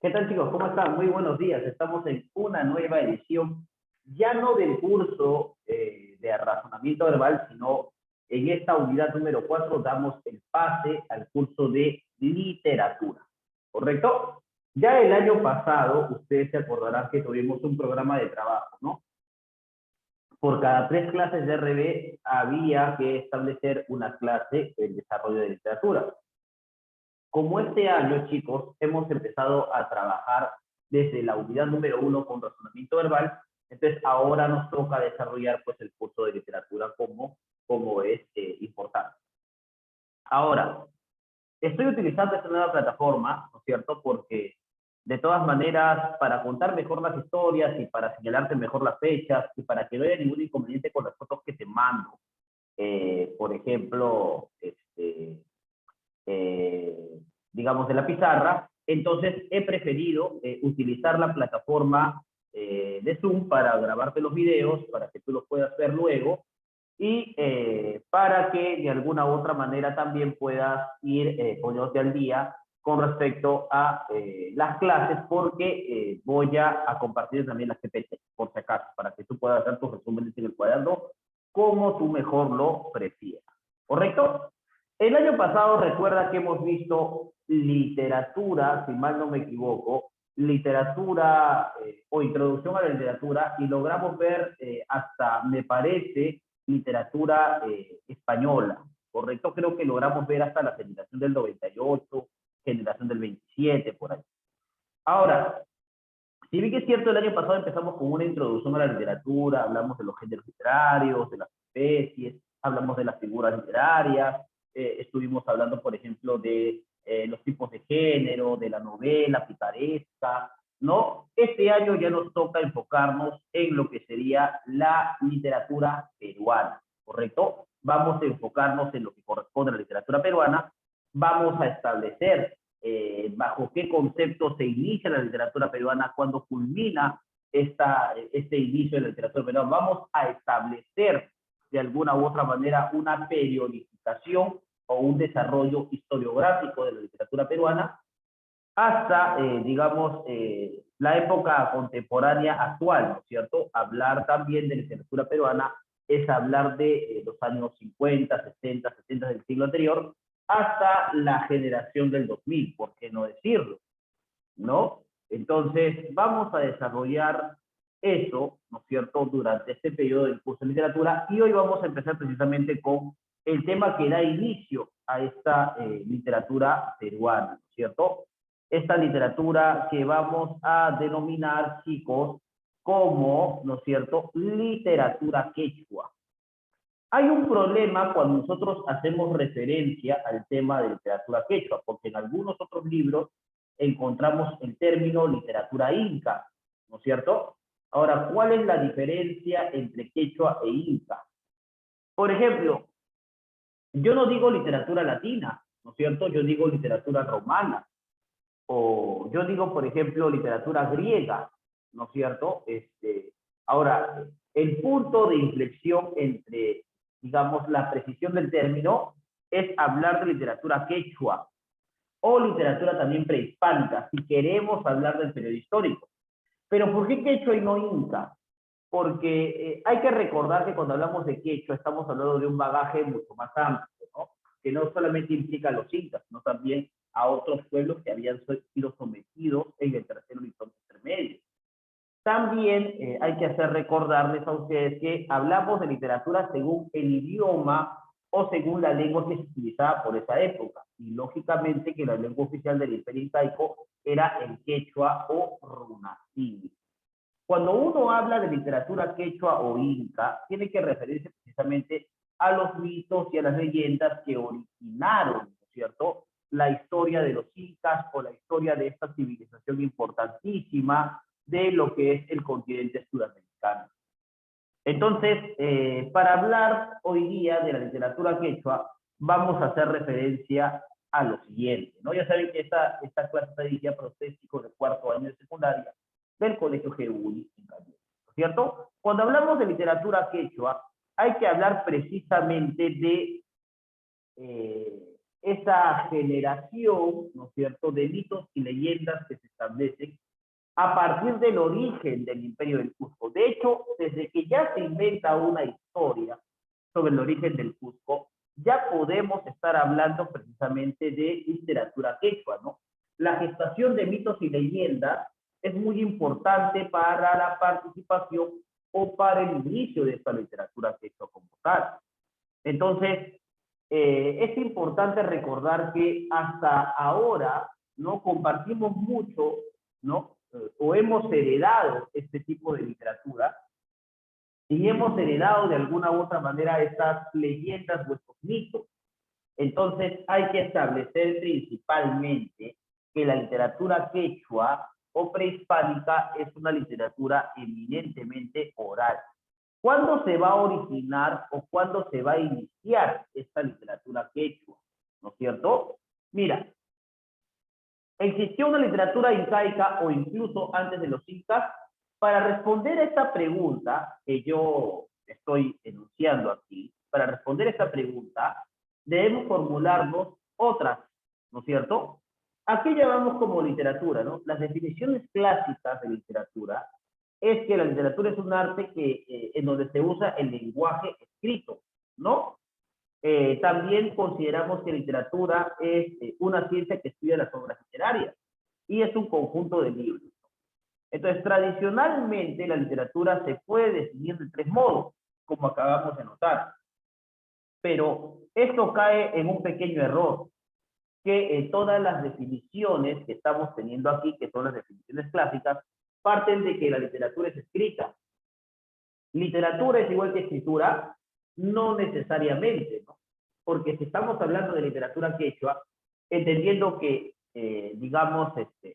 ¿Qué tal, chicos? ¿Cómo están? Muy buenos días. Estamos en una nueva edición, ya no del curso de razonamiento verbal, sino en esta unidad número 4 damos el pase al curso de literatura, ¿correcto? Ya el año pasado, ustedes se acordarán que tuvimos un programa de trabajo, ¿no? Por cada 3 clases de RB había que establecer una clase en desarrollo de literatura. Como este año, chicos, hemos empezado a trabajar desde la unidad número 1 con razonamiento verbal, entonces ahora nos toca desarrollar pues el curso de literatura como es importante. Ahora, estoy utilizando esta nueva plataforma, ¿no es cierto? Porque de todas maneras, para contar mejor las historias y para señalarte mejor las fechas y para que no haya ningún inconveniente con las fotos que te mando, por ejemplo, eh, digamos, de la pizarra. Entonces he preferido utilizar la plataforma de Zoom para grabarte los videos, para que tú los puedas ver luego y para que de alguna u otra manera también puedas ir poniéndote al día con respecto a las clases, porque voy a compartir también las PPT, por si acaso, para que tú puedas hacer tus resúmenes en el cuaderno como tú mejor lo prefieras. ¿Correcto? El año pasado recuerda que hemos visto literatura, si mal no me equivoco, literatura o introducción a la literatura y logramos ver hasta, me parece, literatura española, ¿correcto? Creo que logramos ver hasta la generación del 98, generación del 27, por ahí. Ahora, si bien que es cierto, el año pasado empezamos con una introducción a la literatura, hablamos de los géneros literarios, de las especies, hablamos de las figuras literarias, estuvimos hablando, por ejemplo, de los tipos de género, de la novela picaresca, ¿no? Este año ya nos toca enfocarnos en lo que sería la literatura peruana, ¿correcto? Vamos a enfocarnos en lo que corresponde a la literatura peruana, vamos a establecer bajo qué concepto se inicia la literatura peruana, cuando culmina este inicio de la literatura peruana. Vamos a establecer de alguna u otra manera una periodificación o un desarrollo historiográfico de la literatura peruana hasta, digamos, la época contemporánea actual, ¿no es cierto? Hablar también de literatura peruana es hablar de los años 50, 60, 70 del siglo anterior, hasta la generación del 2000, ¿por qué no decirlo? ¿No? Entonces, vamos a desarrollar eso, ¿no es cierto?, durante este periodo del curso de literatura, y hoy vamos a empezar precisamente con el tema que da inicio a esta literatura peruana, ¿no es cierto? Esta literatura que vamos a denominar, chicos, como, ¿no es cierto?, literatura quechua. Hay un problema cuando nosotros hacemos referencia al tema de literatura quechua, porque en algunos otros libros encontramos el término literatura inca, ¿no es cierto? Ahora, ¿cuál es la diferencia entre quechua e inca? Por ejemplo, yo no digo literatura latina, ¿no es cierto? Yo digo literatura romana, o yo digo, por ejemplo, literatura griega, ¿no es cierto? Ahora, el punto de inflexión entre, digamos, la precisión del término es hablar de literatura quechua o literatura también prehispánica, si queremos hablar del periodo histórico. Pero ¿por qué quechua y no inca? Porque hay que recordar que cuando hablamos de quechua estamos hablando de un bagaje mucho más amplio, ¿no? Que no solamente implica a los incas, sino también a otros pueblos que habían sido sometidos en el tercer horizonte intermedio. También hay que hacer recordarles a ustedes que hablamos de literatura según el idioma o según la lengua que se utilizaba por esa época. Y lógicamente que la lengua oficial del Imperio Incaico era el quechua o runacini. Cuando uno habla de literatura quechua o inca, tiene que referirse precisamente a los mitos y a las leyendas que originaron, ¿no es cierto?, la historia de los incas o la historia de esta civilización importantísima de lo que es el continente sudamericano. Entonces, para hablar hoy día de la literatura quechua, vamos a hacer referencia a lo siguiente, ¿no? Ya saben que esta clase está dirigida para ustedes, chicos de cuarto año de secundaria del Colegio GUNI, ¿no es cierto? Cuando hablamos de literatura quechua, hay que hablar precisamente de esa generación, ¿no es cierto?, de mitos y leyendas que se establecen a partir del origen del Imperio del Cusco. De hecho, desde que ya se inventa una historia sobre el origen del Cusco, ya podemos estar hablando precisamente de literatura quechua, ¿no? La gestación de mitos y leyendas es muy importante para la participación o para el inicio de esta literatura quechua como tal. Entonces, es importante recordar que hasta ahora no compartimos mucho, ¿no? O hemos heredado este tipo de literatura y hemos heredado de alguna u otra manera estas leyendas o estos mitos. Entonces, hay que establecer principalmente que la literatura quechua o prehispánica es una literatura eminentemente oral. ¿Cuándo se va a originar o cuándo se va a iniciar esta literatura quechua? ¿No es cierto? Mira, existió una literatura incaica o incluso antes de los incas. Para responder a esta pregunta que yo estoy enunciando aquí, para responder a esta pregunta, debemos formularnos otras, ¿no es cierto? Aquí llamamos como literatura, ¿no? Las definiciones clásicas de literatura es que la literatura es un arte que, en donde se usa el lenguaje escrito, ¿no? También consideramos que literatura es una ciencia que estudia las obras literarias y es un conjunto de libros. Entonces, tradicionalmente la literatura se puede definir de tres modos, como acabamos de notar, pero esto cae en un pequeño error, que todas las definiciones que estamos teniendo aquí, que son las definiciones clásicas, parten de que la literatura es escrita. Literatura es igual que escritura, no necesariamente, ¿no? Porque si estamos hablando de literatura quechua, entendiendo que,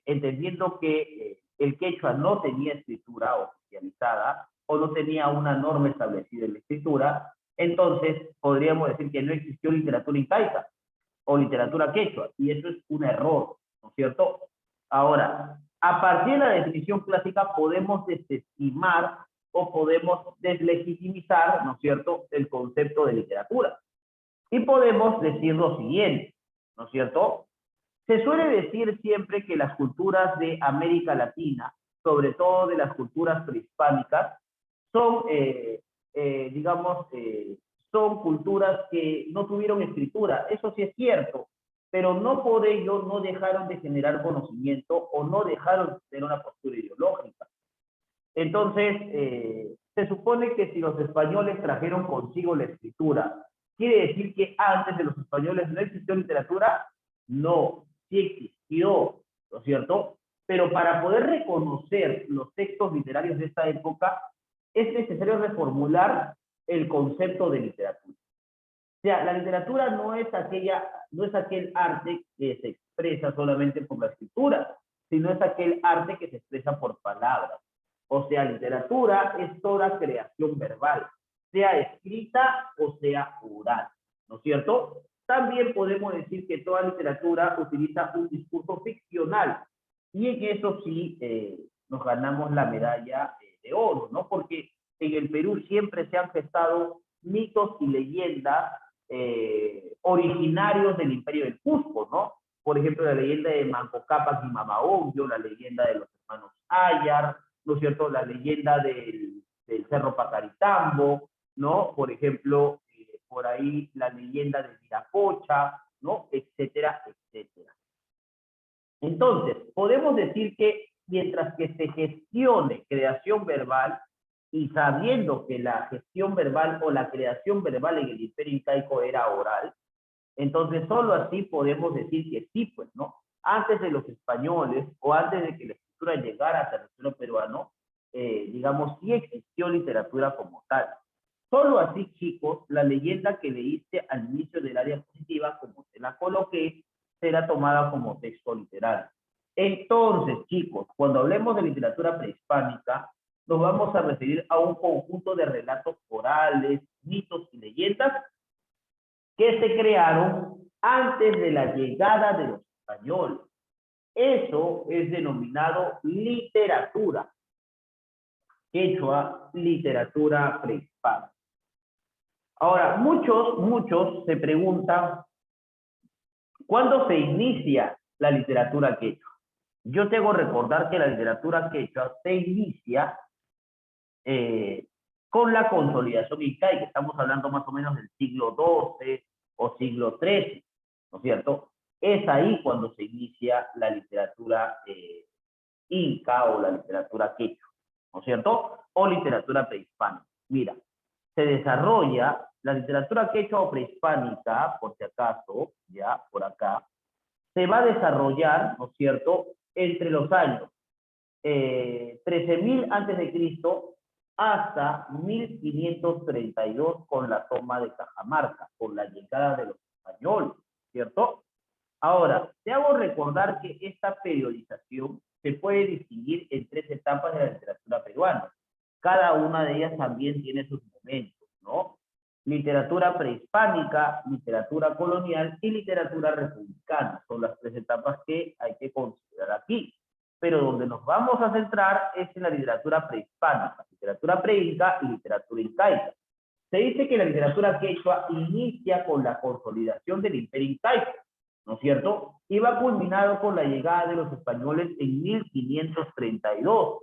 entendiendo que el quechua no tenía escritura oficializada o no tenía una norma establecida en la escritura, entonces podríamos decir que no existió literatura incaica o literatura quechua, y eso es un error, ¿no es cierto? Ahora, a partir de la definición clásica podemos desestimar o podemos deslegitimizar, ¿no es cierto?, el concepto de literatura. Y podemos decir lo siguiente, ¿no es cierto? Se suele decir siempre que las culturas de América Latina, sobre todo de las culturas prehispánicas, son, son culturas que no tuvieron escritura. Eso sí es cierto, pero no por ello no dejaron de generar conocimiento o no dejaron de tener una postura ideológica. Entonces, se supone que si los españoles trajeron consigo la escritura, ¿quiere decir que antes de los españoles no existió literatura? No, sí existió, ¿no es cierto? Pero para poder reconocer los textos literarios de esta época, es necesario reformular el concepto de literatura. O sea, la literatura no es aquel arte que se expresa solamente por la escritura, sino es aquel arte que se expresa por palabras. O sea, literatura es toda creación verbal, sea escrita o sea oral, ¿no es cierto? También podemos decir que toda literatura utiliza un discurso ficcional, y en eso sí nos ganamos la medalla de oro, ¿no? Porque en el Perú siempre se han gestado mitos y leyendas originarios del Imperio del Cusco, ¿no? Por ejemplo, la leyenda de Manco Cápac y Mamaongo, la leyenda de los hermanos Ayar, ¿no es cierto? La leyenda del Cerro Pacaritambo, ¿no? Por ejemplo, por ahí la leyenda de Viracocha, ¿no? Etcétera, etcétera. Entonces, podemos decir que mientras que se gestione creación verbal, y sabiendo que la gestión verbal o la creación verbal en el Imperio Incaico era oral, entonces solo así podemos decir que sí, pues, ¿no? Antes de los españoles o antes de que la escritura llegara a territorio peruano, digamos, sí existió literatura como tal. Solo así, chicos, la leyenda que leíste al inicio del área positiva, como te la coloqué, será tomada como texto literario. Entonces, chicos, cuando hablemos de literatura prehispánica, nos vamos a referir a un conjunto de relatos orales, mitos y leyendas que se crearon antes de la llegada de los españoles. Eso es denominado literatura. Quechua, literatura prehispánica. Ahora, muchos se preguntan, ¿Cuándo se inicia la literatura quechua? Yo te hago recordar que la literatura quechua se inicia con la consolidación incaica. Estamos hablando más o menos del siglo XII o siglo XIII, ¿no es cierto? Es ahí cuando se inicia la literatura inca o la literatura quechua, ¿no es cierto? O literatura prehispánica. Mira, se desarrolla la literatura quechua o prehispánica, por si acaso, ya por acá, se va a desarrollar, ¿no es cierto?, entre los años 13.000 antes de Cristo hasta 1532 con la toma de Cajamarca, con la llegada de los españoles, ¿cierto? Ahora, te hago recordar que esta periodización se puede distinguir en tres etapas de la literatura peruana. Cada una de ellas también tiene sus momentos, ¿no? Literatura prehispánica, literatura colonial y literatura republicana. Son las tres etapas que hay que considerar aquí. Pero donde nos vamos a centrar es en la literatura prehispánica, literatura preinca y literatura incaica. Se dice que la literatura quechua inicia con la consolidación del imperio incaico, ¿no es cierto? Y va culminado con la llegada de los españoles en 1532.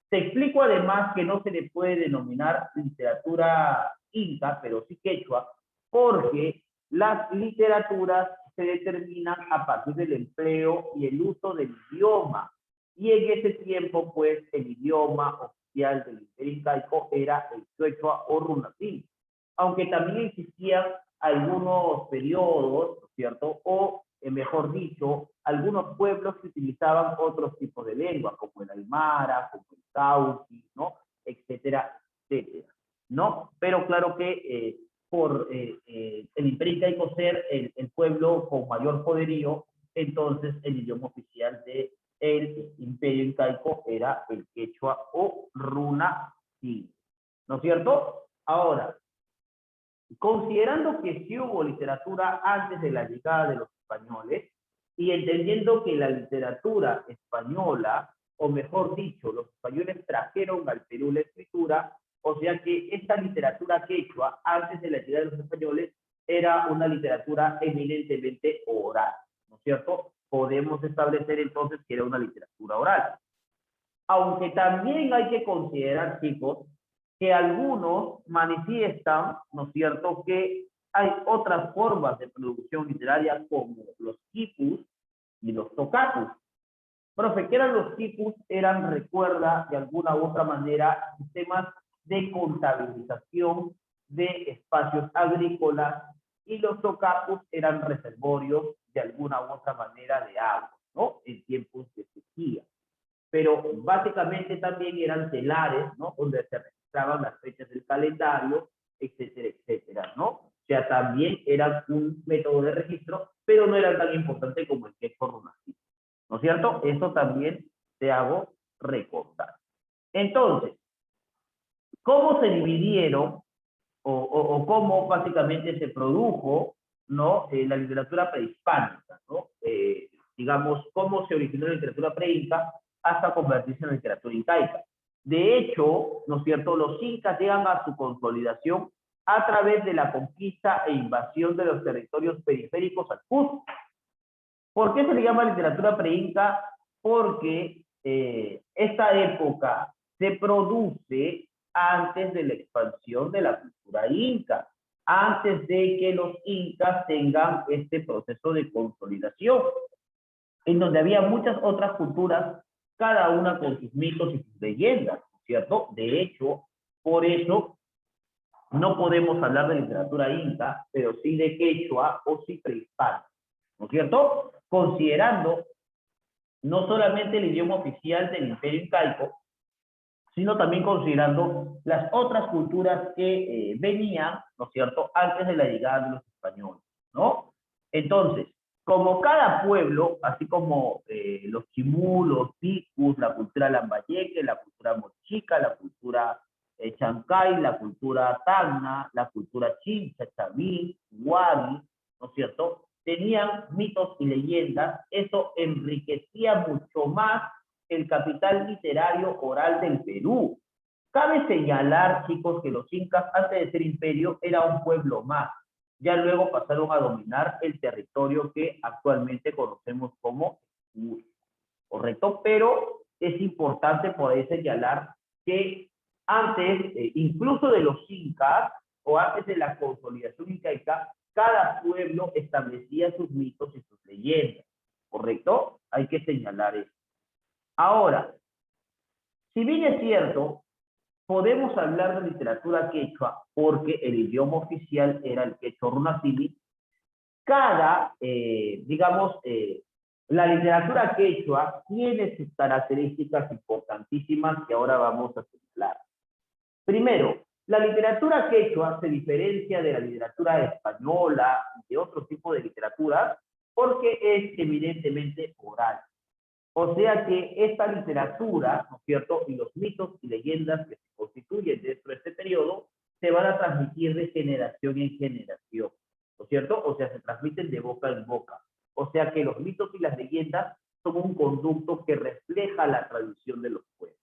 Te explico además que no se le puede denominar literatura inca, pero sí quechua, porque las literaturas se determinan a partir del empleo y el uso del idioma. Y en ese tiempo, pues, el idioma oficial del imperio incaico era el quechua o runapín, aunque también existían algunos periodos, ¿no es cierto?, o mejor dicho, algunos pueblos que utilizaban otros tipos de lenguas, como el aymara, como el cauqui, ¿no?, etcétera, etcétera, ¿no? Pero claro que por el imperio incaico ser el pueblo con mayor poderío, entonces el idioma oficial de el imperio incaico era el quechua o runa, sí, ¿no es cierto? Ahora, considerando que sí hubo literatura antes de la llegada de los españoles y entendiendo que la literatura española, o mejor dicho, los españoles trajeron al Perú la escritura, o sea que esta literatura quechua, antes de la llegada de los españoles, era una literatura eminentemente oral, ¿no es cierto? Podemos establecer entonces que era una literatura oral. Aunque también hay que considerar, chicos, que algunos manifiestan, ¿no es cierto?, que hay otras formas de producción literaria como los quipus y los tocapus. Profe, ¿qué eran los quipus? Eran, recuerda, de alguna u otra manera, sistemas de contabilización de espacios agrícolas y los tocapus eran reservorios de alguna u otra manera de agua, ¿no?, en tiempos de sequía. Pero básicamente también eran telares, ¿no?, donde se registraban las fechas del calendario, etcétera, etcétera, ¿no? O sea, también eran un método de registro, pero no era tan importante como el quechua runapín, ¿no es cierto? Eso también te hago recordar. Entonces, ¿cómo se dividieron o cómo básicamente se produjo, ¿no?, la literatura prehispánica, ¿no? Digamos, cómo se originó la literatura preinca hasta convertirse en la literatura incaica. De hecho, ¿no es cierto?, los incas llegan a su consolidación a través de la conquista e invasión de los territorios periféricos al Cusco. ¿Por qué se le llama literatura preinca? Porque esta época se produce antes de la expansión de la cultura inca, antes de que los incas tengan este proceso de consolidación, en donde había muchas otras culturas, cada una con sus mitos y sus leyendas, ¿cierto? De hecho, por eso no podemos hablar de literatura inca, pero sí de quechua o sí prehispánica, ¿no es cierto? Considerando no solamente el idioma oficial del imperio incaico, sino también considerando las otras culturas que venían, ¿no es cierto?, antes de la llegada de los españoles, ¿no? Entonces, como cada pueblo, así como los chimú, los picus, la cultura lambayeque, la cultura mochica, la cultura chancay, la cultura tacna, la cultura chincha, chavín, guari, ¿no es cierto?, tenían mitos y leyendas. Eso enriquecía mucho más el capital literario oral del Perú. Cabe señalar, chicos, que los incas, antes de ser imperio, era un pueblo más. ya luego pasaron a dominar el territorio que actualmente conocemos como Cusco, ¿correcto? Pero es importante poder señalar que antes, incluso de los incas, o antes de la consolidación incaica, cada pueblo establecía sus mitos y sus leyendas, ¿correcto? Hay que señalar eso. Ahora, si bien es cierto, podemos hablar de literatura quechua porque el idioma oficial era el quechua runacimi. La literatura quechua tiene sus características importantísimas que ahora vamos a señalar. Primero, la literatura quechua se diferencia de la literatura española y de otro tipo de literatura porque es evidentemente oral. O sea que esta literatura, ¿no es cierto?, y los mitos y leyendas que se constituyen dentro de este periodo se van a transmitir de generación en generación, ¿no es cierto? O sea, se transmiten de boca en boca. O sea que los mitos y las leyendas son un conducto que refleja la tradición de los pueblos,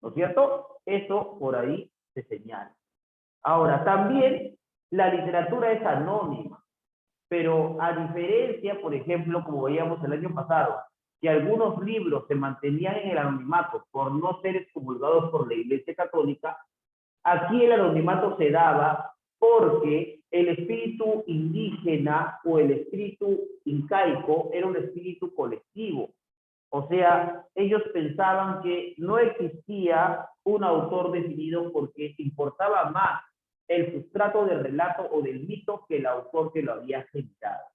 ¿no es cierto? Eso por ahí se señala. Ahora, también la literatura es anónima, pero a diferencia, por ejemplo, como veíamos el año pasado, que algunos libros se mantenían en el anonimato por no ser excomulgados por la Iglesia Católica, aquí el anonimato se daba porque el espíritu indígena o el espíritu incaico era un espíritu colectivo. O sea, ellos pensaban que no existía un autor definido porque importaba más el sustrato del relato o del mito que el autor que lo había generado.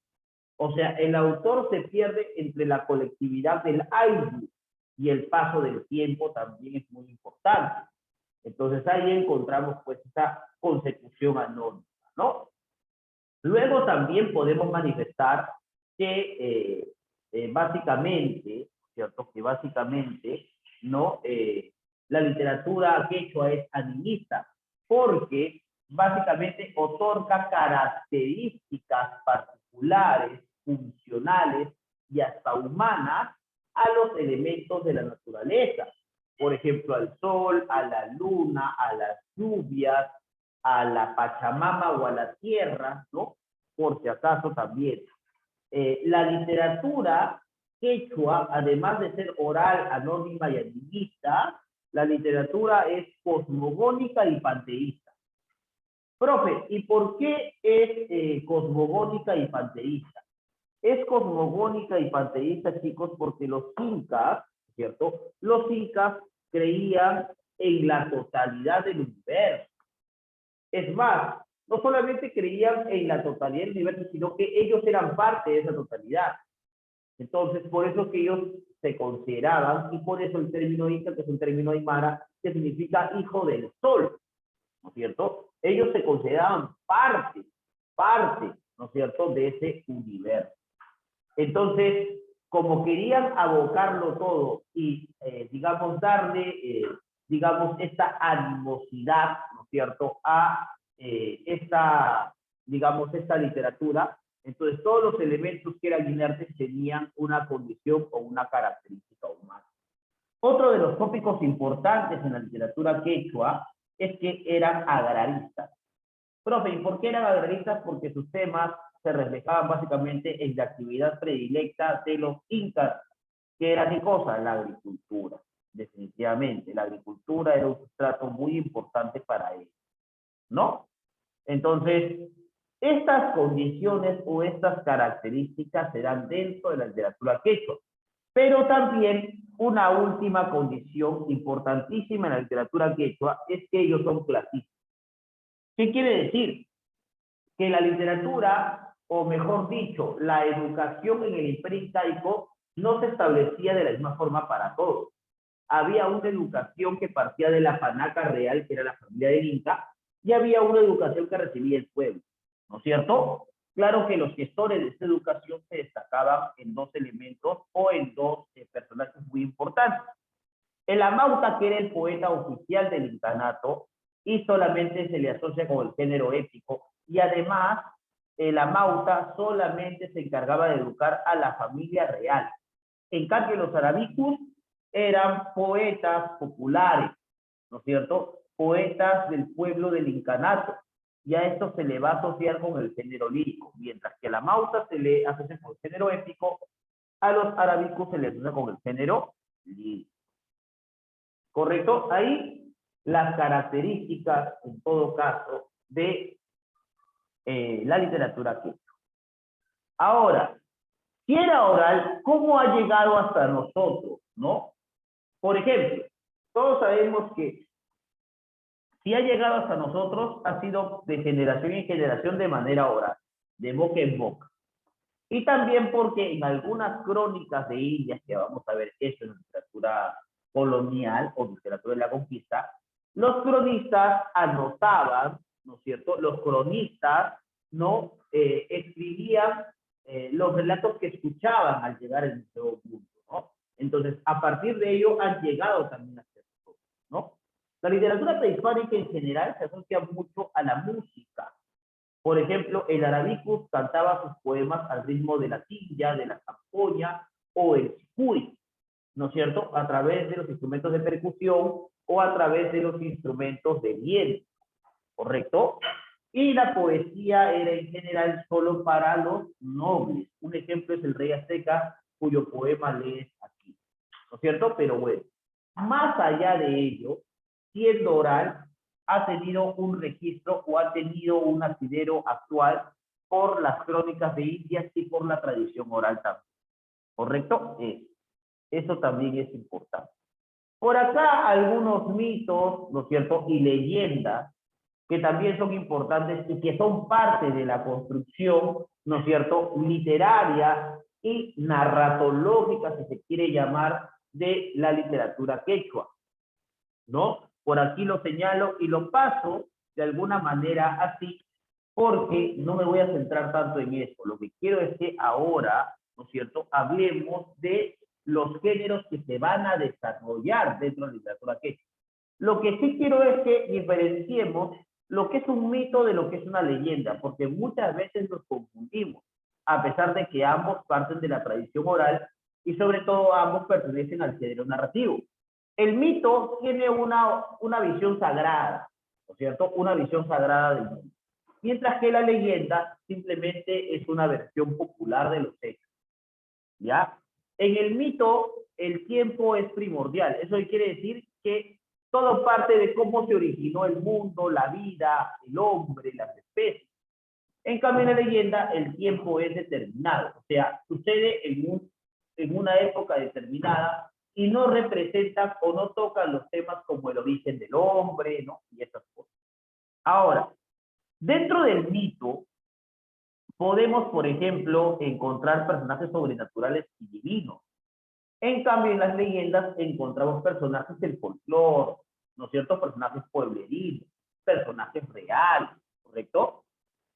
O sea, el autor se pierde entre la colectividad del Ainu y el paso del tiempo también es muy importante. Entonces ahí encontramos pues esta consecución anónima, ¿no? Luego también podemos manifestar que básicamente, ¿cierto? Que básicamente, ¿no? La literatura quechua es animista porque básicamente otorga características particulares, funcionales y hasta humanas a los elementos de la naturaleza. Por ejemplo, al sol, a la luna, a las lluvias, a la Pachamama o a la tierra, ¿no? Por si acaso también. La literatura quechua, además de ser oral, anónima y animista, la literatura es cosmogónica y panteísta. Profe, ¿y por qué es cosmogónica y panteísta? Es cosmogónica y panteísta, chicos, porque los incas, ¿cierto? Los incas creían en la totalidad del universo. Es más, no solamente creían en la totalidad del universo, sino que ellos eran parte de esa totalidad. Entonces, por eso que ellos se consideraban, y por eso el término Inca, que es un término aymara, que significa hijo del sol, ¿no es cierto? Ellos se consideraban parte, ¿no es cierto?, de ese universo. Entonces, como querían abocarlo todo y, digamos, darle, digamos, esta animosidad, ¿no es cierto?, a digamos, esta literatura, entonces todos los elementos que eran inertes tenían una condición o una característica humana. Otro de los tópicos importantes en la literatura quechua es que eran agraristas. Profe, ¿y por qué eran agraristas? Porque sus temas se reflejaban básicamente en la actividad predilecta de los incas, que era ¿qué cosa? La agricultura, definitivamente. La agricultura era un sustrato muy importante para ellos, ¿no? Entonces, estas condiciones o estas características se dan dentro de la literatura quechua, pero también una última condición importantísima en la literatura quechua es que ellos son clasistas. ¿Qué quiere decir? Que la literatura, o mejor dicho, la educación en el imperio incaico no se establecía de la misma forma para todos. Había una educación que partía de la panaca real, que era la familia del Inca, y había una educación que recibía el pueblo, ¿no es cierto? Claro que los gestores de esta educación se destacaban en dos elementos o en dos personajes muy importantes. El Amauta, que era el poeta oficial del incanato, y solamente se le asocia con el género épico, y además el Amauta solamente se encargaba de educar a la familia real. En cambio, los arabicus eran poetas populares, ¿no es cierto? Poetas del pueblo del incanato. y a esto se le va a asociar con el género lírico, mientras que a la Mausa se le asocia con el género épico, a los arábicos se les asocia con el género lírico. ¿Correcto? Ahí las características, en todo caso, de la literatura quechua. Ahora, si era oral, ¿cómo ha llegado hasta nosotros? ¿No? Por ejemplo, todos sabemos que si ha llegado hasta nosotros, ha sido de generación en generación de manera oral, de boca en boca. Y también porque en algunas crónicas de Indias, que vamos a ver eso en literatura colonial o literatura de la conquista, los cronistas anotaban, ¿no es cierto? Los cronistas, ¿no? Escribían los relatos que escuchaban al llegar al Nuevo Mundo, ¿no? Entonces, a partir de ello han llegado también a ser nosotros, ¿no? La literatura prehispánica en general se asocia mucho a la música. Por ejemplo, el Arabicus cantaba sus poemas al ritmo de la tilla, de la zampoña o el chicuri, ¿no es cierto? A través de los instrumentos de percusión o a través de los instrumentos de viento, ¿correcto? Y la poesía era en general solo para los nobles. Un ejemplo es el Rey Azteca, cuyo poema lees aquí, ¿no es cierto? Pero bueno, más allá de ello, siendo oral, ha tenido un registro o ha tenido un asidero actual por las crónicas de Indias y por la tradición oral también, ¿correcto? Eso también es importante. Por acá algunos mitos, ¿no es cierto? Y leyendas que también son importantes y que son parte de la construcción, ¿no es cierto?, literaria y narratológica, si se quiere llamar, de la literatura quechua, ¿no? Por aquí lo señalo y lo paso de alguna manera así, porque no me voy a centrar tanto en eso. Lo que quiero es que ahora, ¿no es cierto?, hablemos de los géneros que se van a desarrollar dentro de la literatura quechua. Lo que sí quiero es que diferenciemos lo que es un mito de lo que es una leyenda, porque muchas veces nos confundimos, a pesar de que ambos parten de la tradición oral y sobre todo ambos pertenecen al género narrativo. El mito tiene una visión sagrada, ¿no es cierto? Una visión sagrada del mundo. Mientras que la leyenda simplemente es una versión popular de los hechos, ¿ya? En el mito, el tiempo es primordial. Eso quiere decir que todo parte de cómo se originó el mundo, la vida, el hombre, las especies. En cambio, en la leyenda, el tiempo es determinado. O sea, sucede en una época determinada y no representan o no tocan los temas como el origen del hombre, ¿no? Y esas cosas. Ahora, dentro del mito, podemos, por ejemplo, encontrar personajes sobrenaturales y divinos. En cambio, en las leyendas encontramos personajes del folclore, ¿no es cierto? Personajes pueblerinos, personajes reales, ¿correcto?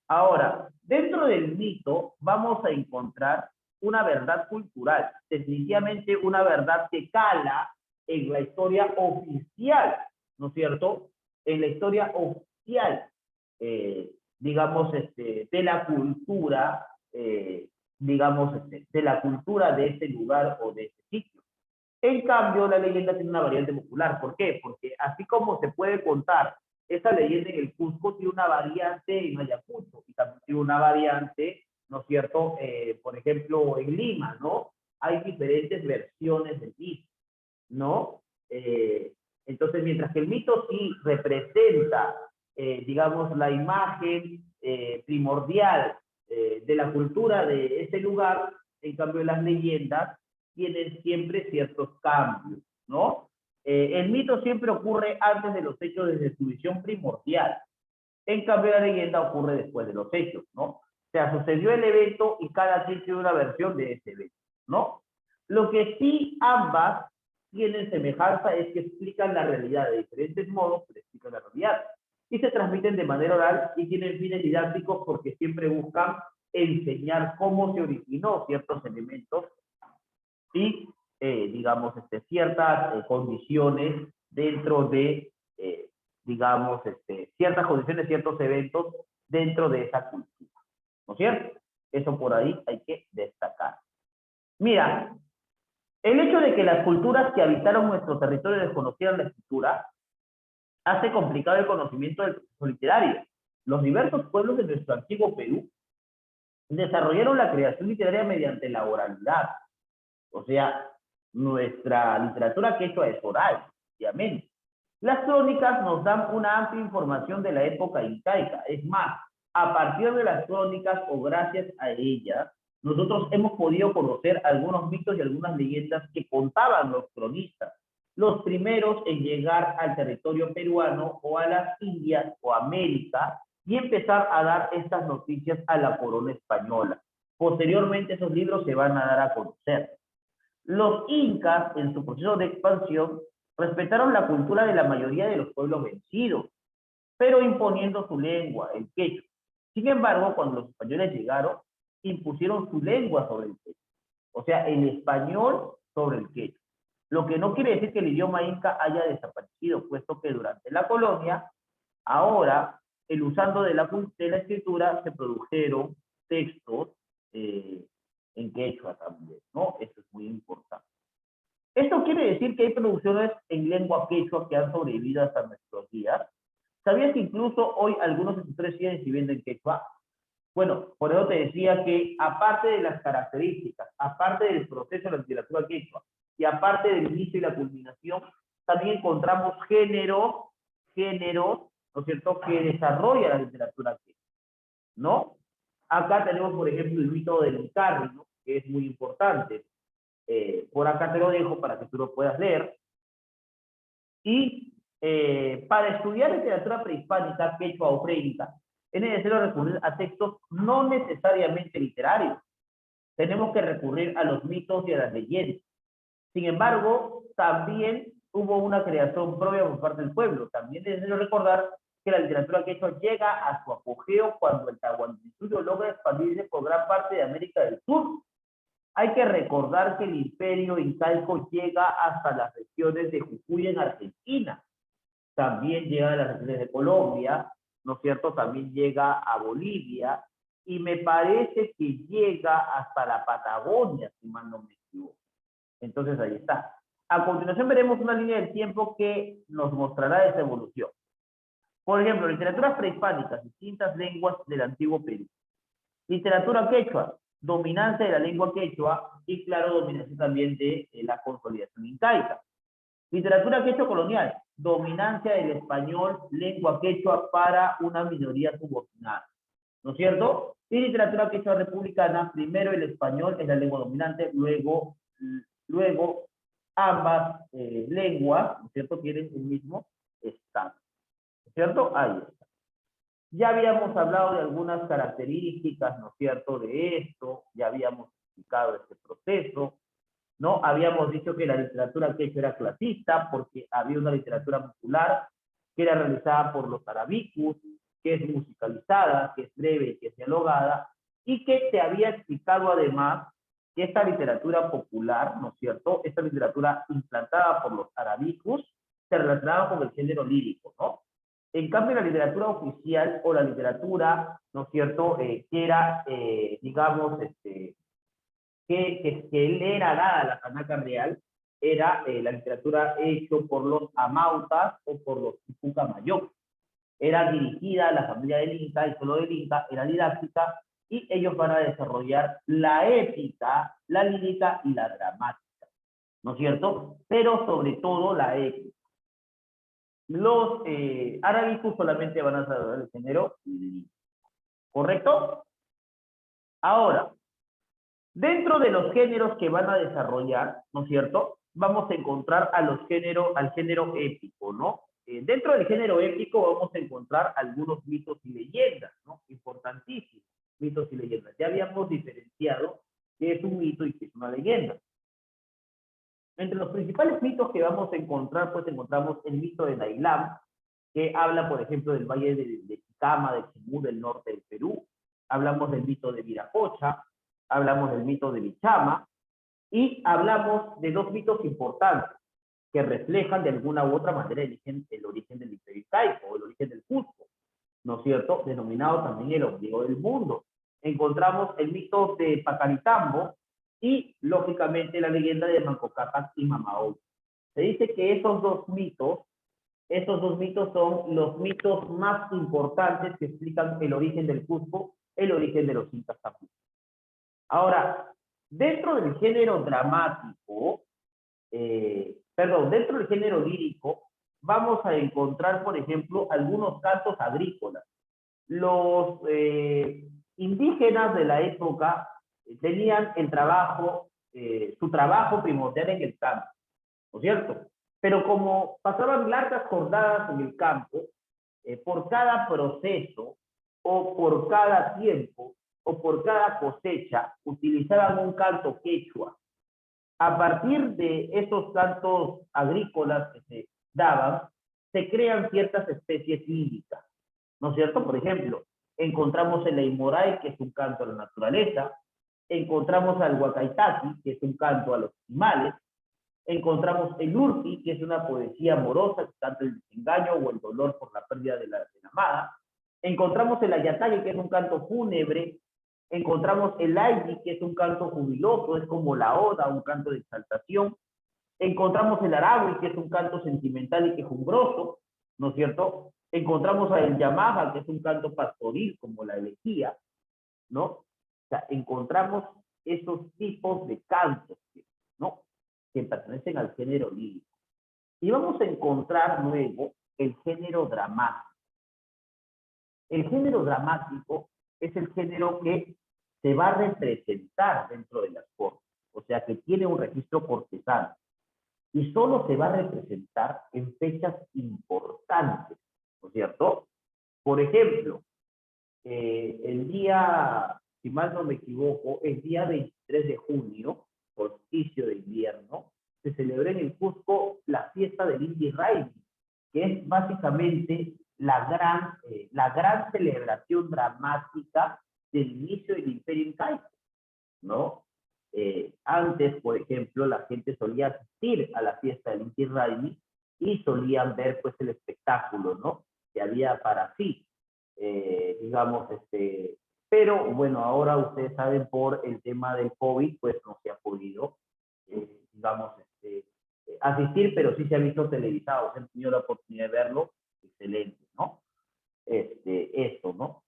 Ahora, dentro del mito vamos a encontrar una verdad cultural, definitivamente una verdad que cala en la historia oficial, ¿no es cierto? En la historia oficial, digamos, de la cultura, digamos, de la cultura de ese lugar o de ese sitio. En cambio, la leyenda tiene una variante popular. ¿Por qué? Porque así como se puede contar esa leyenda en el Cusco, tiene una variante en Ayacucho y también tiene una variante, ¿no es cierto? Por ejemplo, en Lima, ¿no? Hay diferentes versiones del mito, ¿no? Entonces, mientras que el mito sí representa, digamos, la imagen primordial de la cultura de ese lugar, en cambio las leyendas tienen siempre ciertos cambios, ¿no? El mito siempre ocurre antes de los hechos desde su visión primordial. En cambio, la leyenda ocurre después de los hechos, ¿no? O sea, sucedió el evento y cada quien tiene una versión de ese evento, ¿no? Lo que sí ambas tienen semejanza es que explican la realidad de diferentes modos, pero explican la realidad. Y se transmiten de manera oral y tienen fines didácticos porque siempre buscan enseñar cómo se originó ciertos elementos y, digamos, ciertas condiciones dentro de, digamos, ciertas condiciones, ciertos eventos dentro de esa cultura, ¿no es cierto? Eso por ahí hay que destacar. Mira, el hecho de que las culturas que habitaron nuestro territorio desconocieran la escritura hace complicado el conocimiento del proceso literario, los diversos pueblos de nuestro antiguo Perú desarrollaron la creación literaria mediante la oralidad. O sea, nuestra literatura quechua es oral, obviamente. Las crónicas nos dan una amplia información de la época incaica. Es más, a partir de las crónicas o gracias a ellas, nosotros hemos podido conocer algunos mitos y algunas leyendas que contaban los cronistas, los primeros en llegar al territorio peruano o a las Indias o América y empezar a dar estas noticias a la corona española. Posteriormente esos libros se van a dar a conocer. Los incas, en su proceso de expansión, respetaron la cultura de la mayoría de los pueblos vencidos, pero imponiendo su lengua, el quechua. Sin embargo, cuando los españoles llegaron, impusieron su lengua sobre el quechua. O sea, el español sobre el quechua. Lo que no quiere decir que el idioma inca haya desaparecido, puesto que durante la colonia, ahora, el usando de la escritura, se produjeron textos en quechua también, ¿no? Eso es muy importante. Esto quiere decir que hay producciones en lengua quechua que han sobrevivido hasta nuestros días. ¿Sabías que incluso hoy algunos escritores siguen escribiendo en quechua? Bueno, por eso te decía que aparte de las características, aparte del proceso de la literatura quechua y aparte del inicio y la culminación, también encontramos géneros, ¿no es cierto?, que desarrolla la literatura quechua, ¿no? Acá tenemos, por ejemplo, el mito del Incarri, ¿no?, que es muy importante. Por acá te lo dejo para que tú lo puedas leer. Y para estudiar literatura prehispánica, quechua o preinca, es necesario recurrir a textos no necesariamente literarios. Tenemos que recurrir a los mitos y a las leyendas. Sin embargo, también hubo una creación propia por parte del pueblo. También es necesario recordar que la literatura quechua llega a su apogeo cuando el Tahuantinsuyo logra expandirse por gran parte de América del Sur. Hay que recordar que el imperio incaico llega hasta las regiones de Jujuy en Argentina. También llega a las regiones de Colombia, ¿no es cierto? También llega a Bolivia y me parece que llega hasta la Patagonia, si mal no me equivoco. Entonces ahí está. A continuación veremos una línea del tiempo que nos mostrará esa evolución. Por ejemplo, literaturas prehispánicas, distintas lenguas del antiguo Perú. Literatura quechua, dominancia de la lengua quechua y, claro, dominación también de la consolidación incaica. Literatura quechua colonial, dominancia del español, lengua quechua para una minoría subordinada, ¿no es cierto? Y literatura quechua republicana, primero el español es la lengua dominante, luego ambas lenguas, ¿no es cierto?, tienen el mismo estado, ¿no es cierto? Ahí está. Ya habíamos hablado de algunas características, ¿no es cierto?, de esto, ya habíamos explicado este proceso, ¿no? Habíamos dicho que la literatura quechua era clasista porque había una literatura popular que era realizada por los arabicus, que es musicalizada, que es breve y que es dialogada, y que te había explicado además que esta literatura popular, ¿no es cierto?, esta literatura implantada por los arabicus, se relacionaba con el género lírico, ¿no? En cambio, la literatura oficial o la literatura, ¿no es cierto?, que era, digamos, que él era dada a la Canaca Real, era la literatura hecho por los amautas o por los Pucamayoc. Era dirigida a la familia del Inca y solo del Inca, era didáctica, y ellos van a desarrollar la épica, la lírica y la dramática, ¿no es cierto? Pero sobre todo la épica. Los arábicos solamente van a desarrollar el género lírico, ¿correcto? Ahora, dentro de los géneros que van a desarrollar, ¿no es cierto?, vamos a encontrar al género épico, ¿no? Dentro del género épico vamos a encontrar algunos mitos y leyendas, ¿no? Importantísimos, mitos y leyendas. Ya habíamos diferenciado qué es un mito y qué es una leyenda. Entre los principales mitos que vamos a encontrar, pues encontramos el mito de Nailam, que habla, por ejemplo, del valle de Chicama, de Chimú, del norte del Perú. Hablamos del mito de Viracocha, hablamos del mito de Bichama, y hablamos de dos mitos importantes que reflejan de alguna u otra manera el origen del imperio incaico, el origen del Cusco, ¿no es cierto?, denominado también el ombligo del mundo. Encontramos el mito de Pacaritambo y, lógicamente, la leyenda de Manco Cápac y Mamaoy. Se dice que esos dos mitos Estos dos mitos son los mitos más importantes que explican el origen del Cusco, el origen de los incas también. Ahora, dentro del género dramático, dentro del género lírico, vamos a encontrar, por ejemplo, algunos cantos agrícolas. Los indígenas de la época tenían el trabajo, su trabajo primordial en el campo, ¿no es cierto? Pero como pasaban largas jornadas en el campo, por cada proceso o por cada tiempo o por cada cosecha utilizaban un canto quechua. A partir de esos cantos agrícolas que se daban, se crean ciertas especies líricas, ¿no es cierto? Por ejemplo, encontramos el Aimoray, que es un canto a la naturaleza, encontramos al Huacaitaqui, que es un canto a los animales, encontramos el Urqui, que es una poesía amorosa, que canta el desengaño o el dolor por la pérdida de la amada, encontramos el Ayatay, que es un canto fúnebre, encontramos el Aidi, que es un canto jubiloso, es como la oda, un canto de exaltación, encontramos el Arawi, que es un canto sentimental y quejumbroso, ¿no es cierto? Encontramos a el Yamaha, que es un canto pastoril, como la elegía, ¿no? O sea, encontramos esos tipos de cantos, ¿no? Que pertenecen al género lírico. Y vamos a encontrar luego el género dramático. El género dramático es el género que se va a representar dentro de las cortes, o sea, que tiene un registro cortesano, y solo se va a representar en fechas importantes, ¿no es cierto? Por ejemplo, el día, si mal no me equivoco, el día 23 de junio, solsticio de invierno, se celebra en el Cusco la fiesta del Inti Raymi, que es básicamente la gran celebración dramática del inicio del Imperio Incaico, ¿no? Antes, por ejemplo, la gente solía asistir a la fiesta del Inti Raymi y solían ver pues el espectáculo, ¿no? Que había para sí, digamos, pero bueno, ahora ustedes saben por el tema del COVID, pues no se ha podido, digamos, asistir, pero sí se ha visto televisado, se han tenido la oportunidad de verlo, excelente, ¿no? Esto, ¿no?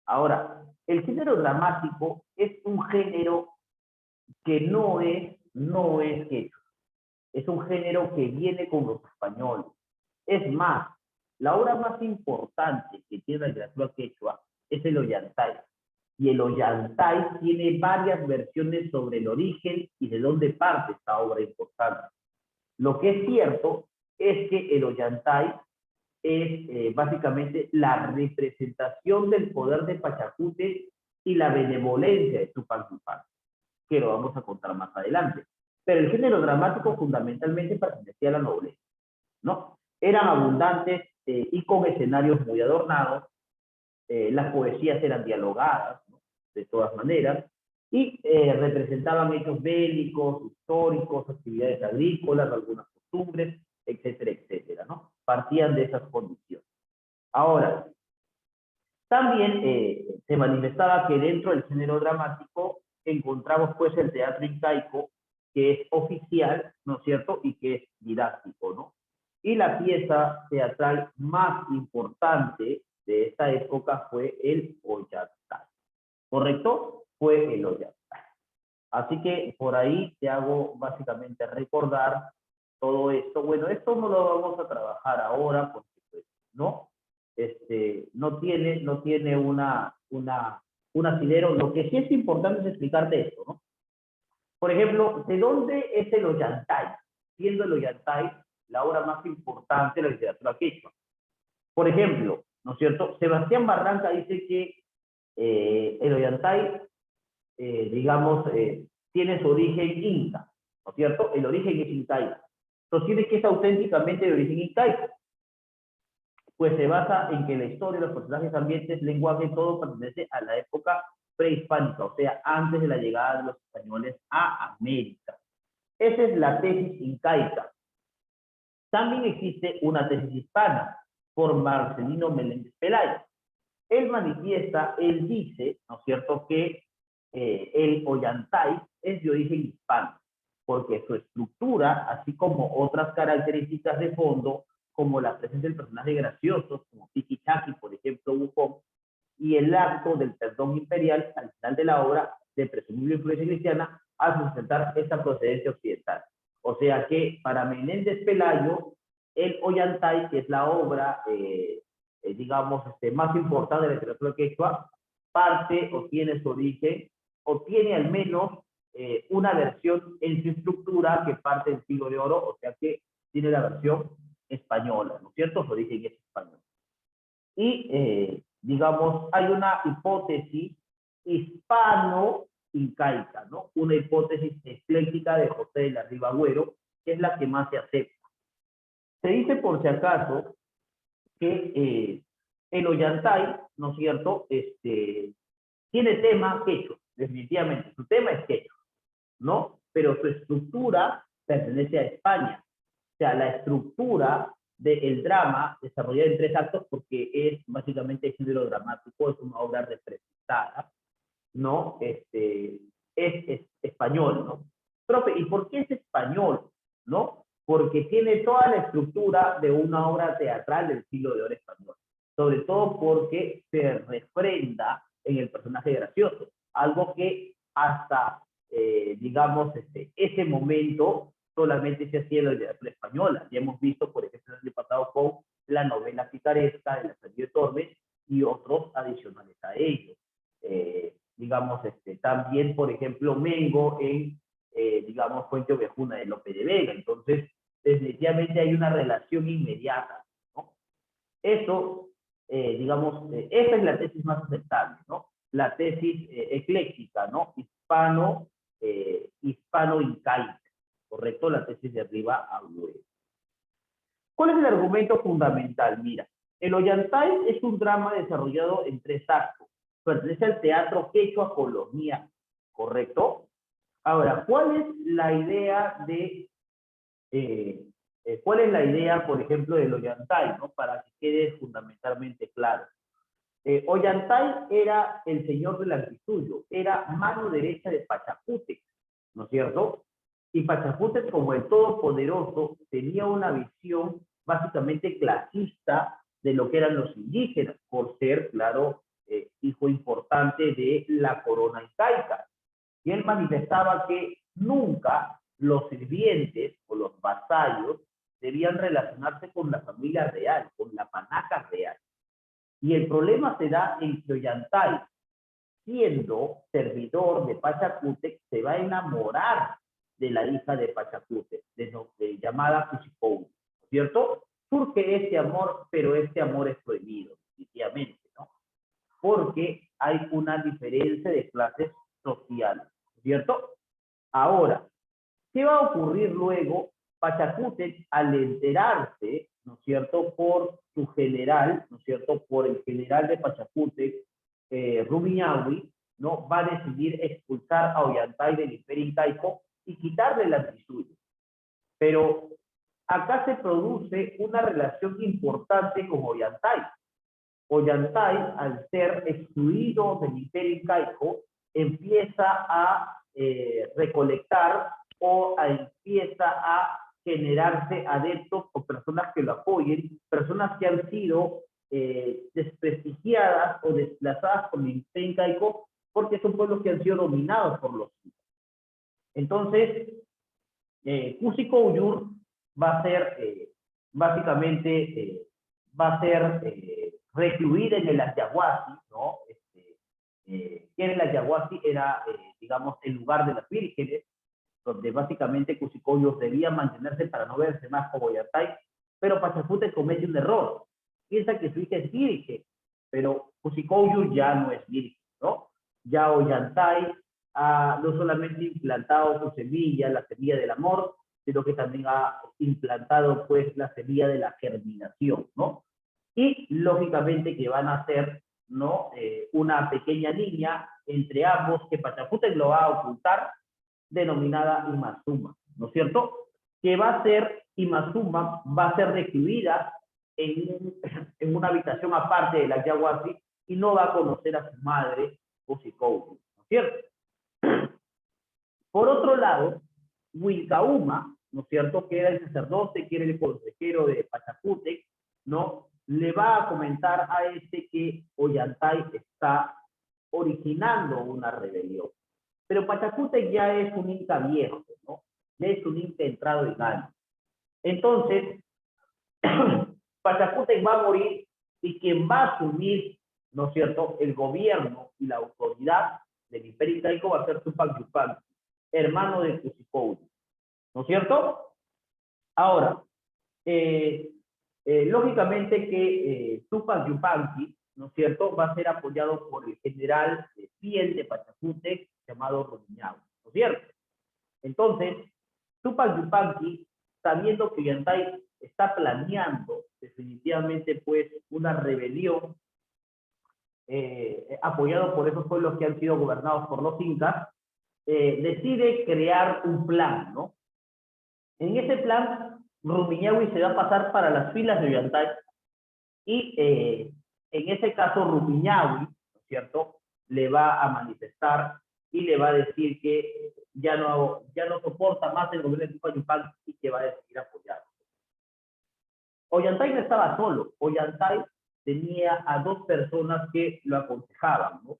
Ahora, el género dramático es un género que no es quechua. Es un género que viene con los españoles. Es más, la obra más importante que tiene la literatura quechua es el Ollantay. Y el Ollantay tiene varias versiones sobre el origen y de dónde parte esta obra importante. Lo que es cierto es que el Ollantay es básicamente la representación del poder de Pachacútec y la benevolencia de Tupac Yupanqui, que lo vamos a contar más adelante. Pero el género dramático fundamentalmente pertenecía a la nobleza, ¿no? Eran abundantes y con escenarios muy adornados, las poesías eran dialogadas, ¿no? De todas maneras, y representaban hechos bélicos, históricos, actividades agrícolas, algunas costumbres, etcétera, etcétera, ¿no? Partían de esas condiciones. Ahora, también se manifestaba que dentro del género dramático encontramos pues el teatro incaico, que es oficial, ¿no es cierto? Y que es didáctico, ¿no? Y la pieza teatral más importante de esta época fue el Ollantay. ¿Correcto? Fue el Ollantay. Así que por ahí te hago básicamente recordar todo esto. Bueno, esto no lo vamos a trabajar ahora porque pues, no, no tiene un asidero. Lo que sí es importante es explicarte esto, ¿no? Por ejemplo, ¿de dónde es el Ollantay? Siendo el Ollantay la obra más importante de la literatura quechua. Por ejemplo, ¿no es cierto? Sebastián Barranca dice que el Ollantay, digamos, tiene su origen inca, ¿no es cierto? El origen es incaico. Sostiene que es auténticamente de origen incaico, pues se basa en que la historia, los personajes, ambientes, lenguaje, todo pertenece a la época prehispánica, o sea, antes de la llegada de los españoles a América. Esa es la tesis incaica. También existe una tesis hispana por Marcelino Meléndez Pelayo. Él manifiesta, él dice, ¿no es cierto?, que el Ollantay es de origen hispano, porque su estructura, así como otras características de fondo, como la presencia del personaje graciosos, como Tiki Taki, por ejemplo, Wukong, y el acto del perdón imperial al final de la obra de presumible influencia cristiana al sustentar esta procedencia occidental. O sea que para Menéndez Pelayo, el Ollantay, que es la obra, digamos, más importante de la literatura quechua, parte o tiene su origen, o tiene al menos una versión en su estructura que parte del siglo de oro, o sea que tiene la versión española, ¿no es cierto? Su origen es español. Y, digamos, hay una hipótesis hispano-incaica, ¿no? Una hipótesis ecléctica de José de la Riva Agüero, que es la que más se acepta. Se dice, por si acaso, que el Ollantay, ¿no es cierto?, tiene tema quechua, definitivamente. Su tema es quechua, ¿no? Pero su estructura pertenece a España. O sea, la estructura del drama desarrollada en 3 actos, porque es básicamente género dramático, es una obra representada, ¿no? Es español, ¿no? Profe, ¿y por qué es español? ¿No? Porque tiene toda la estructura de una obra teatral del siglo de oro español. Sobre todo porque se refrenda en el personaje gracioso, algo que hasta, digamos, ese momento solamente se hacía en la literatura española. Ya hemos visto, por ejemplo, el año pasado con la novela picaresca de la serie de Tormes y otros adicionales a ellos. Digamos, también, por ejemplo, Mengo en, digamos, Fuente Ovejuna de Lope de Vega. Entonces, definitivamente hay una relación inmediata, ¿no? Eso, digamos, esa es la tesis más aceptable, ¿no? La tesis ecléctica, ¿no? Hispano-incaica, ¿correcto? La tesis de Riva Agüero. ¿Cuál es el argumento fundamental? Mira, el Ollantay es un drama desarrollado en 3 actos. Pertenece al teatro quechua colonial, ¿correcto? Ahora, ¿cuál es la idea de, por ejemplo, del Ollantay, ¿no? Para que quede fundamentalmente claro. Ollantay era el señor del Antisuyo, era mano derecha de Pachacútec, ¿no es cierto? Y Pachacútec, como el todopoderoso, tenía una visión básicamente clasista de lo que eran los indígenas, por ser, claro, hijo importante de la corona incaica. Y él manifestaba que nunca los sirvientes o los vasallos debían relacionarse con la familia real, con la panaca real. Y el problema se da en que Ollantay, siendo servidor de Pachacútec, se va a enamorar de la hija de Pachacútec, llamada Cuchipou, ¿cierto? Surge este amor, pero este amor es prohibido, definitivamente, ¿no? Porque hay una diferencia de clases sociales, ¿cierto? Ahora, ¿qué va a ocurrir luego? Pachacútec, al enterarse, ¿no es cierto?, por su general, ¿no es cierto?, por el general de Pachacútec, Rumiñahui, ¿no?, va a decidir expulsar a Ollantay del Imperio Incaico y quitarle el Antisuyo. Pero acá se produce una relación importante con Ollantay. Ollantay, al ser excluido del Imperio Incaico, empieza a recolectar o empieza a generarse adeptos o personas que lo apoyen, personas que han sido desprestigiadas o desplazadas por el Imperio Incaico porque son pueblos que han sido dominados por los incas. Entonces, Cusi Couyour va a ser, básicamente, va a ser recluida en el Ayahuasí, ¿no? Que en el Ayahuasí era, digamos, el lugar de las vírgenes, donde básicamente Cusi Couyour debía mantenerse para no verse más como Ollantay, pero Pachacútec comete un error. Piensa que su hija es virgen, pero Cusi Couyour ya no es virgen, ¿no? Ya Ollantay ha no solamente implantado su semilla, la semilla del amor, sino que también ha implantado pues la semilla de la germinación, ¿no? Y lógicamente que van a ser, ¿no? Una pequeña niña entre ambos que Pachacútec lo va a ocultar, denominada Imazuma, ¿no es cierto? Que va a ser, Imazuma va a ser recluida en una habitación aparte de la Ayahuasí y no va a conocer a su madre, Cusi Couyour, ¿no es cierto? Por otro lado, Wilcauma, ¿no es cierto?, que era el sacerdote, que era el consejero de Pachacútec, ¿no?, le va a comentar a este que Ollantay está originando una rebelión. Pero Pachacútec ya es un inca viejo, ¿no? Ya es un inca entrado en años. Entonces, Pachacútec va a morir y quien va a asumir, ¿no es cierto?, el gobierno y la autoridad del Imperio Incaico va a ser Tupac Yupanqui, hermano de Tusicou, ¿no es cierto? Ahora, lógicamente que Tupac Yupanqui, ¿no es cierto?, va a ser apoyado por el general fiel de Pachacútec llamado Rumiñahui, ¿no es cierto? Entonces, Tupac Yupanqui, sabiendo que Ollantay está planeando definitivamente pues una rebelión apoyado por esos pueblos que han sido gobernados por los incas, decide crear un plan, ¿no? En ese plan, Rumiñahui se va a pasar para las filas de Ollantay y en ese caso Rumiñahui, ¿no es cierto?, le va a manifestar y le va a decir que ya no soporta más el gobierno de Tupac Yupanqui y que va a decidir apoyarlo. Ollantay no estaba solo, Ollantay tenía a dos personas que lo aconsejaban, ¿no?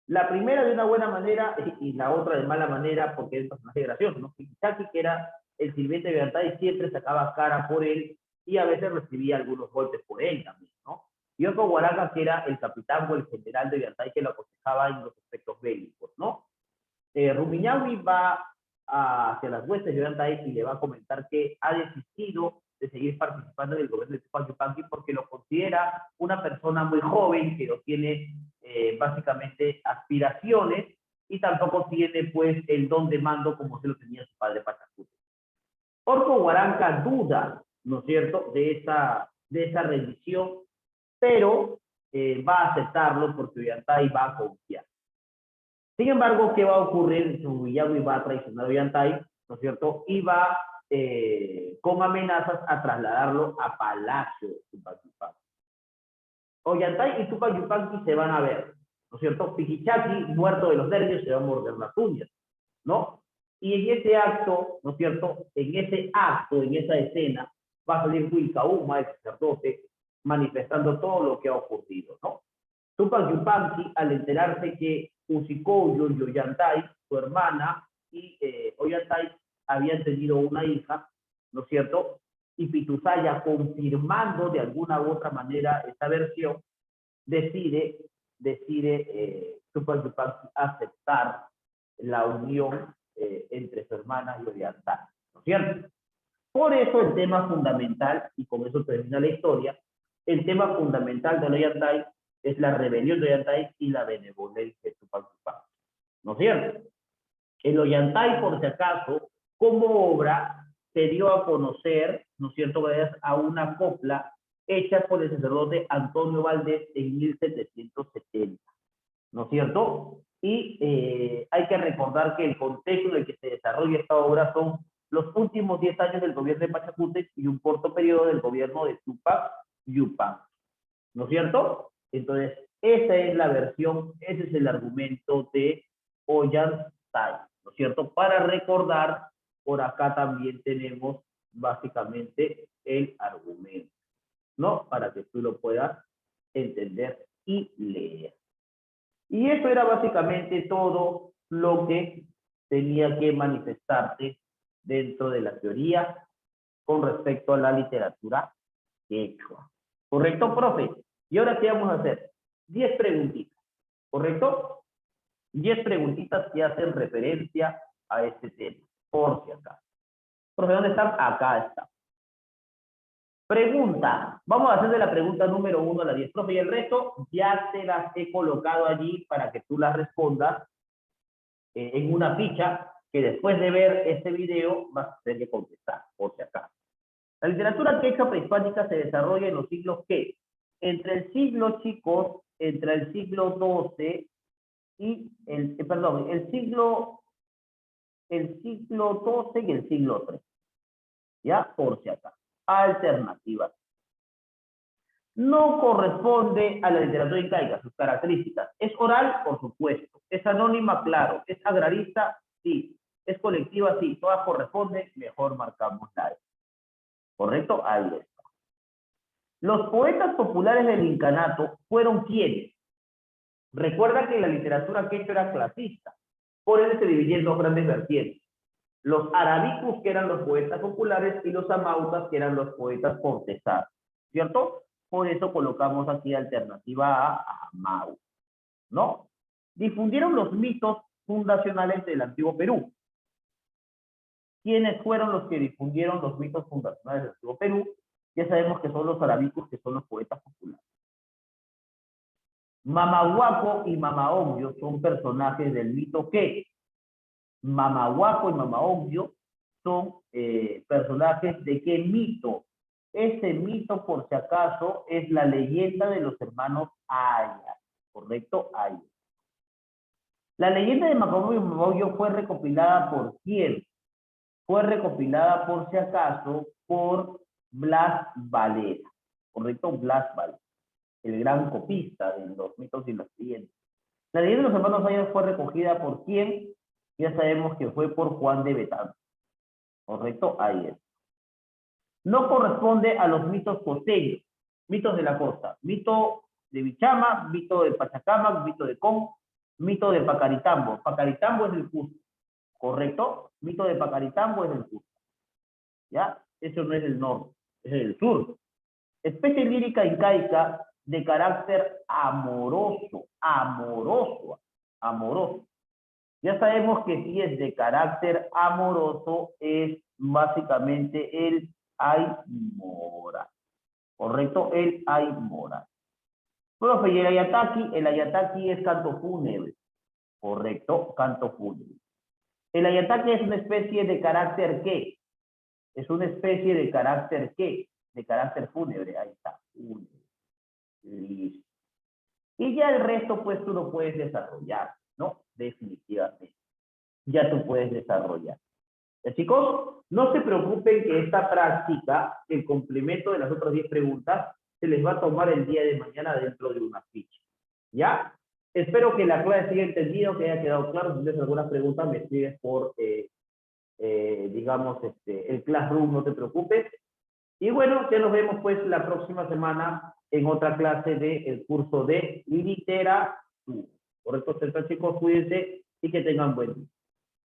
La primera de una buena manera y la otra de mala manera porque es un personaje gracioso, ¿no? Piquichaqui, que era el sirviente de Ollantay, siempre sacaba cara por él y a veces recibía algunos golpes por él también, ¿no? Y Otto Huaraca, que era el capitán o el general de Ollantay que lo aconsejaba en los aspectos bélicos, ¿no? Rumiñahui va hacia las huestes de Ollantay y le va a comentar que ha desistido de seguir participando en el gobierno de Tupac Yupanqui porque lo considera una persona muy joven que no tiene básicamente aspiraciones y tampoco tiene pues el don de mando como se lo tenía su padre Pachacútec. Orco Huaranca duda, ¿no es cierto?, de esa rendición, pero va a aceptarlo porque Ollantay va a confiar. Sin embargo, ¿qué va a ocurrir? Rumiñahui va a traicionar a Ollantay, ¿no es cierto?, y va con amenazas a trasladarlo a Palacio de Tupac Yupanqui. Ollantay y Tupac Yupanqui se van a ver, ¿no es cierto? Piquichaqui, muerto de los nervios, se va a morder las uñas, ¿no? Y en ese acto, ¿no es cierto?, en esa escena, va a salir Wilcauma, el sacerdote, manifestando todo lo que ha ocurrido, ¿no? Tupac Yupanqui, al enterarse que Usicoyo y Ollantay, su hermana, y Ollantay habían tenido una hija, ¿no es cierto?, y Pituzaya, confirmando de alguna u otra manera esta versión, decide Tupac Yupanqui aceptar la unión entre su hermana y Ollantay, ¿no es cierto? Por eso el tema fundamental, y con eso termina la historia, el tema fundamental de Ollantay es la rebelión de Ollantay y la benevolencia de Tupac Yupanqui, ¿no es cierto? El Ollantay, por si acaso, como obra, se dio a conocer, ¿no es cierto?, gracias a una copla hecha por el sacerdote Antonio Valdés en 1770, ¿no es cierto? Y hay que recordar que el contexto en el que se desarrolla esta obra son los últimos 10 años del gobierno de Pachacútec y un corto periodo del gobierno de Tupac Yupanqui, ¿no es cierto? Entonces, esa es la versión, ese es el argumento de Ollantay, ¿no es cierto? Para recordar, por acá también tenemos básicamente el argumento, ¿no? Para que tú lo puedas entender y leer. Y eso era básicamente todo lo que tenía que manifestarse dentro de la teoría con respecto a la literatura quechua. ¿Correcto, profe? Y ahora, ¿qué vamos a hacer? 10 preguntitas, ¿correcto? 10 preguntitas que hacen referencia a este tema, por si acaso. Profe, ¿dónde están? Acá está. Pregunta. Vamos a hacer de la pregunta número 1 a la 10. Profe, y el resto ya te las he colocado allí para que tú las respondas en una ficha que después de ver este video vas a tener que contestar, por si acaso. La literatura quechua prehispánica se desarrolla en los siglos ¿qué? Entre el siglo, chicos, entre el siglo XII y el siglo XII y el siglo III. ¿Ya? Por si acaso. Alternativas. No corresponde a la literatura incaica, sus características. Es oral, por supuesto. Es anónima, claro. Es agrarista, sí. ¿Es colectiva? Sí. ¿Todas corresponden? Mejor marcamos la E. ¿Correcto? Ahí está. Los poetas populares del incanato fueron ¿quiénes? Recuerda que la literatura quechua era clasista. Por eso se dividía en dos grandes vertientes. Los arabicus, que eran los poetas populares, y los amautas, que eran los poetas cortesanos. ¿Cierto? Por eso colocamos aquí alternativa a Amau. ¿No? Difundieron los mitos fundacionales del antiguo Perú. ¿Quiénes fueron los que difundieron los mitos fundacionales del antiguo Perú? Ya sabemos que son los arabicus, que son los poetas populares. Mamahuaco y Mamaongio son personajes del mito ¿qué? Mamahuaco y Mamaongio son personajes de qué mito. Ese mito, por si acaso, es la leyenda de los hermanos Aya. ¿Correcto? Aya. La leyenda de Mamahuaco y Mamaongio fue recopilada por quién? Fue recopilada, por si acaso, por Blas Valera. ¿Correcto? Blas Valera, el gran copista de los mitos y las leyendas. La leyenda de los hermanos Aya fue recogida por quién? Ya sabemos que fue por Juan de Betán. ¿Correcto? Ahí es. No corresponde a los mitos costeños, mitos de la costa. Mito de Bichama, mito de Pachacamac, mito de Con, mito de Pacaritambo. Pacaritambo es el Cusco. ¿Correcto? Mito de Pacaritambo es el Cusco. ¿Ya? Eso no es el norte, es el sur. Especie lírica incaica de carácter amoroso, amoroso. Ya sabemos que si es de carácter amoroso es básicamente el aymora. ¿Correcto? El aymora. Profe, y el ayataki es canto fúnebre. ¿Correcto? Canto fúnebre. El ayataki es una especie de carácter ¿qué? Es una especie de carácter ¿qué? De carácter fúnebre. Ahí está. Fúnebre. Listo. Y ya el resto, pues tú lo puedes desarrollar, ¿no? Definitivamente. Ya tú puedes desarrollar. Chicos, no se preocupen que esta práctica, el complemento de las otras 10 preguntas, se les va a tomar el día de mañana dentro de una ficha. ¿Ya? Espero que la clase siga entendido, que haya quedado claro. Si tienes alguna pregunta, me escribes por, digamos, el Classroom, no te preocupes. Y bueno, ya nos vemos pues la próxima semana en otra clase del curso de literatura. Por eso, chicos, cuídense y que tengan buen día.